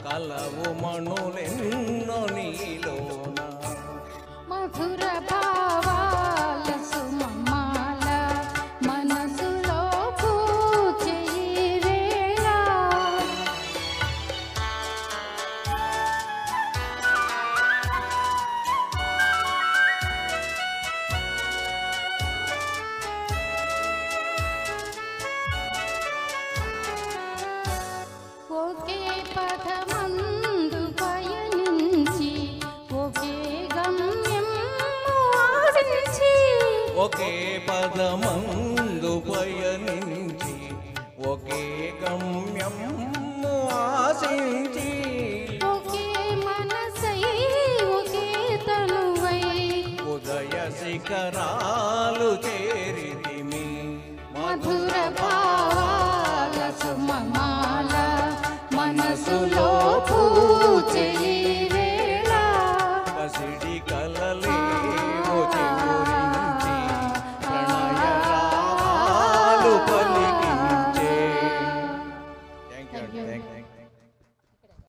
కలవు మణులెన్నో నీలోన మధుర భావాల సుమమాల మనసులో పూజే వేళ ఒకే పదమందు పయనించి ఒకే గమ్యం ఆశించి ఒకే పదమందు పయనించి ఒకే గమ్యం ఆశించి ఒకే మనసై ఒకే తనువై ఉదయ శిఖరాలు చేరితిమి మధుర భావాల సుమమాల మనసులో పూజే